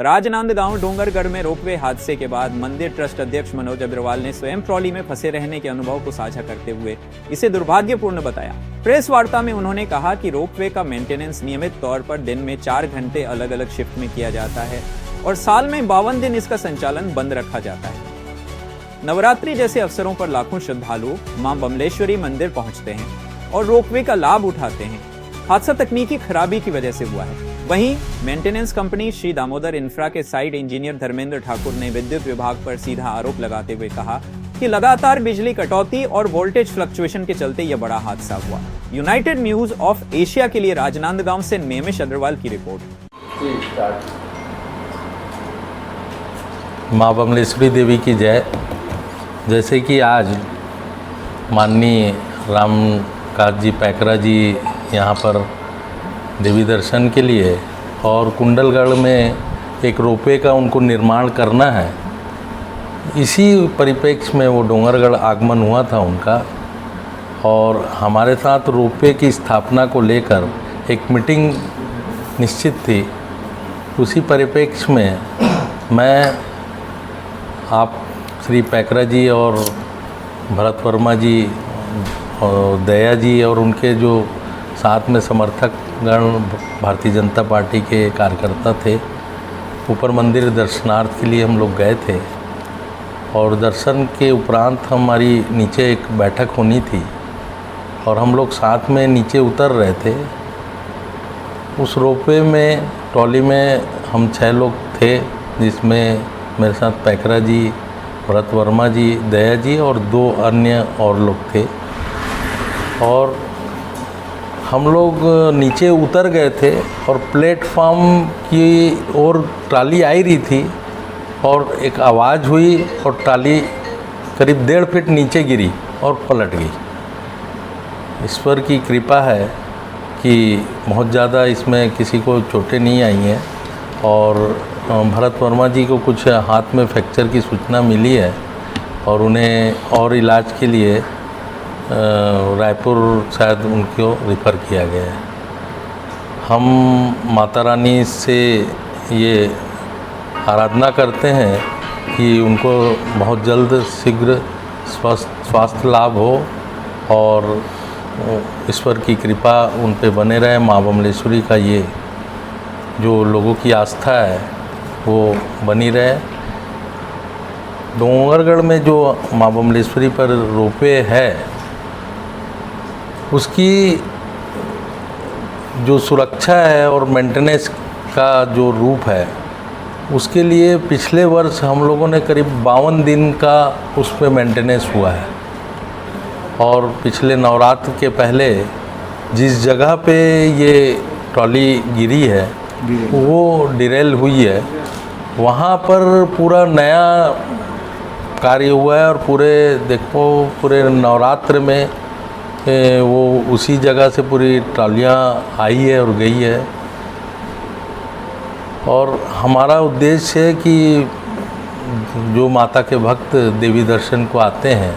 राजनांदगांव डोंगरगढ़ में रोपवे हादसे के बाद मंदिर ट्रस्ट अध्यक्ष मनोज अग्रवाल ने स्वयं ट्रॉली में फंसे रहने के अनुभव को साझा करते हुए इसे दुर्भाग्यपूर्ण बताया। प्रेस वार्ता में उन्होंने कहा कि रोपवे का मेंटेनेंस नियमित तौर पर दिन में 4 घंटे अलग अलग शिफ्ट में किया जाता है और साल में 52 दिन इसका संचालन बंद रखा जाता है। नवरात्रि जैसे अवसरों पर लाखों श्रद्धालु मां बमलेश्वरी मंदिर पहुंचते हैं और रोपवे का लाभ उठाते हैं। हादसा तकनीकी खराबी की वजह से हुआ है। वहीं maintenance company Shri Damodar infra के साइट इंजीनियर धर्मेंद्र ठाकुर ने विद्युत विभाग पर सीधा आरोप लगाते हुए कहा कि लगातार बिजली कटौती और वोल्टेज फ्लक्चुएशन के चलते यह बड़ा हादसा हुआ। यूनाइटेड न्यूज ऑफ एशिया के लिए राजनांदगांव से नेमिश अग्रवाल की रिपोर्ट। मां बमलेश्वरी देवी की जय। जैसे कि आज माननीय रामकाज जी पैकरा जी यहाँ पर देवी दर्शन के लिए और कुंडलगढ़ में एक रोपवे का उनको निर्माण करना है, इसी परिप्रेक्ष्य में वो डोंगरगढ़ आगमन हुआ था उनका और हमारे साथ रोपवे की स्थापना को लेकर एक मीटिंग निश्चित थी। उसी परिप्रेक्ष्य में मैं आप श्री पैकरा जी और भरत वर्मा जी और दया जी और उनके जो साथ में समर्थक गण भारतीय जनता पार्टी के कार्यकर्ता थे, ऊपर मंदिर दर्शनार्थ के लिए हम लोग गए थे और दर्शन के उपरांत हमारी नीचे एक बैठक होनी थी और हम लोग साथ में नीचे उतर रहे थे। उस रोपवे में ट्रॉली में हम 6 लोग थे, जिसमें मेरे साथ पैकरा जी, भरत वर्मा जी, दया जी और 2 अन्य और लोग थे। और हम लोग नीचे उतर गए थे और प्लेटफॉर्म की ओर ट्राली आई रही थी और एक आवाज़ हुई और ट्राली करीब 1.5 फीट नीचे गिरी और पलट गई। ईश्वर की कृपा है कि बहुत ज़्यादा इसमें किसी को चोटें नहीं आई हैं और भरत वर्मा जी को कुछ हाथ में फ्रैक्चर की सूचना मिली है और उन्हें और इलाज के लिए रायपुर शायद उनको रेफ़र किया गया है। हम माता रानी से ये आराधना करते हैं कि उनको बहुत जल्द शीघ्र स्वास्थ्य लाभ हो और ईश्वर की कृपा उन पे बने रहे। माँ बमलेश्वरी का ये जो लोगों की आस्था है वो बनी रहे। डोंगरगढ़ में जो माँ बमलेश्वरी पर रोपवे है, उसकी जो सुरक्षा है और मेंटेनेंस का जो रूप है, उसके लिए पिछले वर्ष हम लोगों ने करीब 52 दिन का उस पर मेंटेनेंस हुआ है और पिछले नवरात्र के पहले जिस जगह पे ये ट्रॉली गिरी है वो डिरेल हुई है, वहाँ पर पूरा नया कार्य हुआ है और पूरे नवरात्र में वो उसी जगह से पूरी ट्रालियाँ आई है और गई है। और हमारा उद्देश्य है कि जो माता के भक्त देवी दर्शन को आते हैं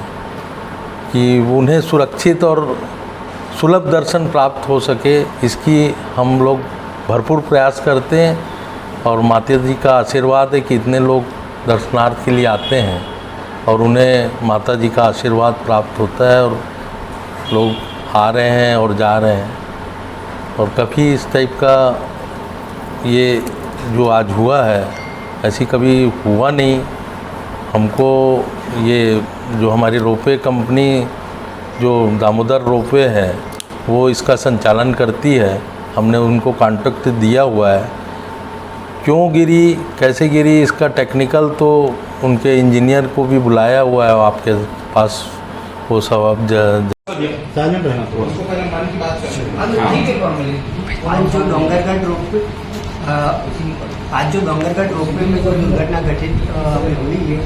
कि उन्हें सुरक्षित और सुलभ दर्शन प्राप्त हो सके, इसकी हम लोग भरपूर प्रयास करते हैं और माता जी का आशीर्वाद है कि इतने लोग दर्शनार्थ के लिए आते हैं और उन्हें माता जी का आशीर्वाद प्राप्त होता है और लोग आ रहे हैं और जा रहे हैं। और कभी इस टाइप का ये जो आज हुआ है, ऐसी कभी हुआ नहीं। हमको ये जो हमारी रोपवे कंपनी जो दामोदर रोपवे है वो इसका संचालन करती है, हमने उनको कॉन्ट्रैक्ट दिया हुआ है। क्यों गिरी, कैसे गिरी, इसका टेक्निकल तो उनके इंजीनियर को भी बुलाया हुआ है आपके पास, वो सब अब आज जो डोंगरगढ़ रोपवे में जो दुर्घटना घटित हुई है,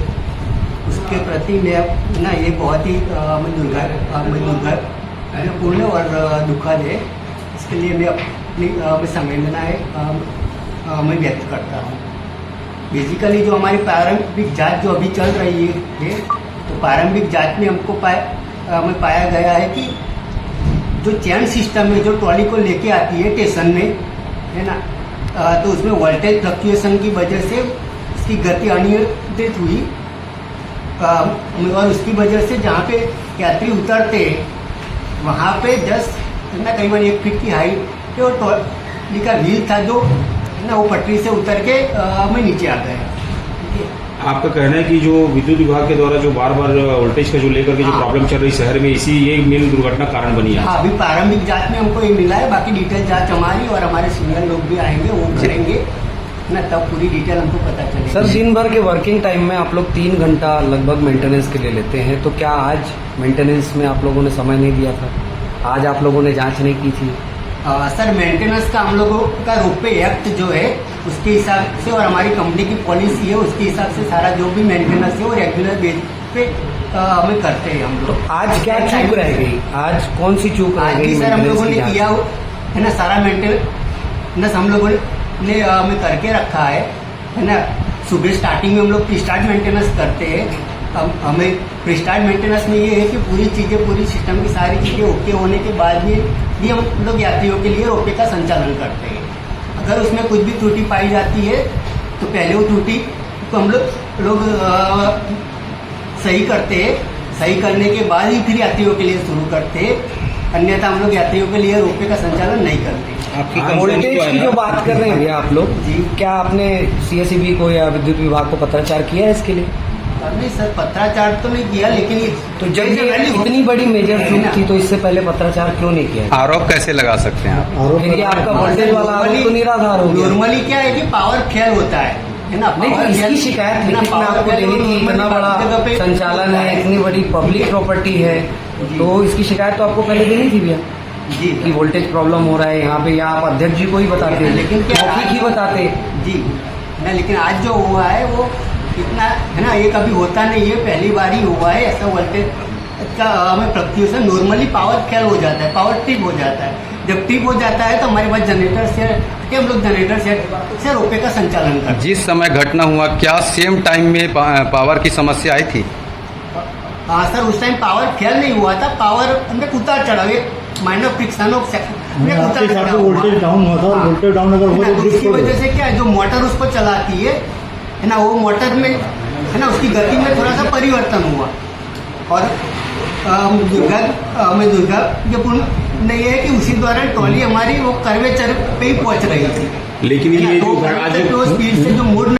उसके प्रति मैं ना ये बहुत ही पूर्ण और दुखद है। इसके लिए मैं अपनी संवेदनाएं मैं व्यक्त करता हूँ। बेसिकली जो हमारी प्रारंभिक जांच जो अभी चल रही है, तो प्रारंभिक जांच में हमको पाया गया है कि जो चैन सिस्टम में जो ट्रॉली को लेके आती है स्टेशन में, है ना, तो उसमें वोल्टेज फ्लक्चुएशन की वजह से उसकी गति अनियंत्रित हुई और उसकी वजह से जहाँ पे यात्री उतरते वहाँ पे जस्ट ना करीबन 1 फीट की हाइट पे वो ट्रॉली का व्हील था जो ना वो पटरी से उतर के मैं नीचे आ गया। आपका कहना है कि जो विद्युत विभाग के द्वारा जो बार बार वोल्टेज का जो लेकर के जो प्रॉब्लम चल रही शहर में, इसी ये मेन दुर्घटना कारण बनी है। हाँ, अभी प्रारंभिक जांच में हमको ये मिला है, बाकी डिटेल जांच हमारी और हमारे सीनियर लोग भी आएंगे, वो करेंगे ना, तब पूरी डिटेल हमको पता चलेगी। सर, दिन भर के वर्किंग टाइम में आप लोग 3 घंटा लगभग मेंटेनेंस के लिए लेते हैं, तो क्या आज मेंटेनेंस में आप लोगों ने समय नहीं दिया था? आज आप लोगों ने जांच नहीं की थी? सर, मेंटेनेंस का हम लोगों का रोपवे एक्ट जो है उसके हिसाब से और हमारी कंपनी की पॉलिसी है उसके हिसाब से सारा जो भी मेंटेनेंस है वो रेगुलर बेस पे हमें करते हैं हम लोग। आज क्या चूक रह गई? आज कौन सी चूक रह गई? सर, हम लोगों ने किया है ना, सारा मेंटेनेंस हम लोगों ने हमें करके रखा है ना। सुबह स्टार्टिंग में हम लोग प्री स्टार्ट मेंटेनेंस करते हैं। अब हमें प्री स्टार्ट मेंटेनेंस में ये है कि पूरी सिस्टम की सारी चीज़ें ओके होने के बाद भी हम लोग यात्रियों के लिए रोपवे का संचालन करते हैं। अगर उसमें कुछ भी त्रुटि पाई जाती है तो पहले वो त्रुटि को हम लोग सही करते हैं, सही करने के बाद ही फिर यात्रियों के लिए शुरू करते हैं, अन्यथा हम लोग यात्रियों के लिए रोपवे का संचालन नहीं करते। आपकी वोल्टेज की जो बात कर रहे हैं भैया आप लोग जी, क्या आपने CSEB को या विद्युत विभाग को पत्राचार किया है इसके लिए? नहीं सर, पत्राचार तो नहीं किया, लेकिन ये तो जब ये इतनी बड़ी मेजर चूक थी तो इससे पहले पत्राचार क्यों नहीं किया? आरोप कैसे लगा सकते हैं आप? फिर ये आपका वोल्टेज वाला आरोप तो निराधार हो गया। नॉर्मली क्या है कि पावर फेल होता है ना। नहीं, तो इसकी शिकायत लिखित में आपको देनी थी। इतना बड़ा संचालन है, इतनी बड़ी पब्लिक प्रॉपर्टी है, तो इसकी शिकायत तो आपको पहले देनी थी भैया जी कि वोल्टेज प्रॉब्लम हो रहा है यहाँ पे, या आप अध्यक्ष जी को ही बताते हैं, लेकिन क्या मौखिक ही बताते जी ना। लेकिन आज जो हुआ है वो इतना है ना, ये कभी होता नहीं है, पहली बार ही हुआ है ऐसा। वोल्टेज का हमें फ्लक्चुएशन नॉर्मली पावर फेल हो जाता है, पावर ट्रिप हो जाता है। जब ट्रिप हो जाता है तो हमारे पास जनरेटर से हम लोग जनरेटर से रोपवे का संचालन करते हैं। जिस समय घटना हुआ क्या सेम टाइम में पावर की समस्या आई थी? हाँ सर, उस टाइम पावर फेल नहीं हुआ था, पावर में उतार चढ़ाव, एक minor friction of voltage down हुआ था और वोल्टेज डाउन अगर हो तो उसकी वजह से क्या है, जो मोटर उसको चलाती है ना, वो मोटर में है ना उसकी गति में थोड़ा सा परिवर्तन हुआ और दुर्भाग्यपूर्ण नहीं है कि उसी दौरान ट्रॉली हमारी वो कर्वेचर पे ही पहुंच रही थी, लेकिन ये जो स्पीड से जो मोड़